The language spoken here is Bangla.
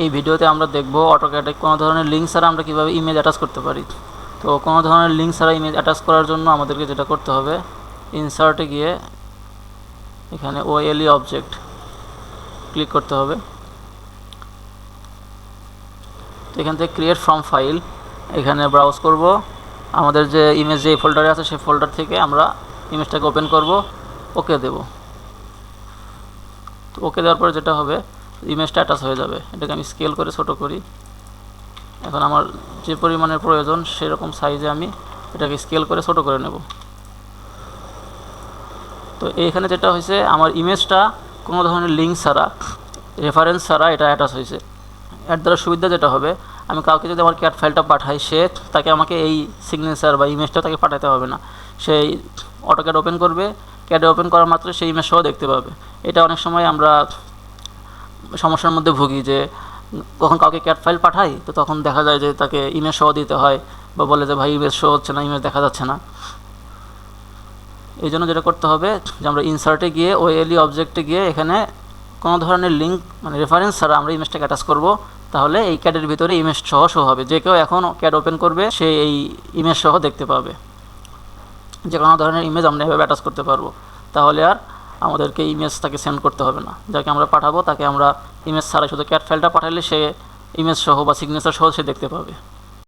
এই ভিডিওতে আমরা দেখব অটোক্যাডে কোনো ধরনের লিঙ্ক ছাড়া আমরা কীভাবে ইমেজ অ্যাটাচ করতে পারি। তো কোনো ধরনের লিঙ্ক ছাড়া ইমেজ অ্যাটাচ করার জন্য আমাদেরকে যেটা করতে হবে, ইনসার্টে গিয়ে এখানে ওএলই অবজেক্ট ক্লিক করতে হবে। তো এখান থেকে ক্রিয়েট ফ্রম ফাইল এখানে ব্রাউজ করব, আমাদের যে ইমেজ যে ফোল্ডারে আছে সেই ফোল্ডার থেকে আমরা ইমেজটাকে ওপেন করব, ওকে দেব। তো ওকে দেওয়ার পরে যেটা হবে, ইমেজটা অ্যাটাচ হয়ে যাবে। এটাকে আমি স্কেল করে ছোটো করি। এখন আমার যে পরিমাণের প্রয়োজন সেরকম সাইজে আমি এটাকে স্কেল করে ছোটো করে নেব। তো এইখানে যেটা হয়েছে, আমার ইমেজটা কোনো ধরনের লিঙ্ক ছাড়া, রেফারেন্স ছাড়া এটা অ্যাটাচ হয়েছে। এর দ্বারা সুবিধা যেটা হবে, আমি কাউকে যদি আমার ক্যাট ফাইলটা পাঠাই, সে তাকে আমাকে এই সিগনেচার বা ইমেজটা তাকে পাঠাতে হবে না। সেই অটোক্যাড ওপেন করবে, ক্যাডে ওপেন করা মাত্র সেই ইমেজ সহ দেখতে পাবে। এটা অনেক সময় আমরা সমস্যার মধ্যে ভুগি যে কখন কাউকে ক্যাট ফাইল পাঠাই, তো তখন দেখা যায় যে তাকে ইমেজ সহ দিতে হয়, বা বলে যে ভাই ইমেজ শো হচ্ছে না, ইমেজ দেখা যাচ্ছে না। এই জন্য যেটা করতে হবে যে আমরা ইনসার্টে গিয়ে ওএলই অবজেক্টে গিয়ে এখানে কোনো ধরনের লিঙ্ক মানে রেফারেন্স ছাড়া আমরা ইমেজটাকে অ্যাটাচ করব। তাহলে এই ক্যাডের ভিতরে ইমেজ সহ শো হবে। যে কেউ এখন ক্যাড ওপেন করবে সে এই ইমেজ সহ দেখতে পাবে। যে কোনো ধরনের ইমেজ আমরা এভাবে অ্যাটাচ করতে পারবো। তাহলে আর আমাদেরকে ইমেজ তাকে সেন্ড করতে হবে না। যাকে আমরা পাঠাবো তাকে আমরা ইমেজ ছাড়া শুধু ক্যাট ফাইলটা পাঠালে সে ইমেজ সহ বা সিগনেচার সহ সে দেখতে পাবে।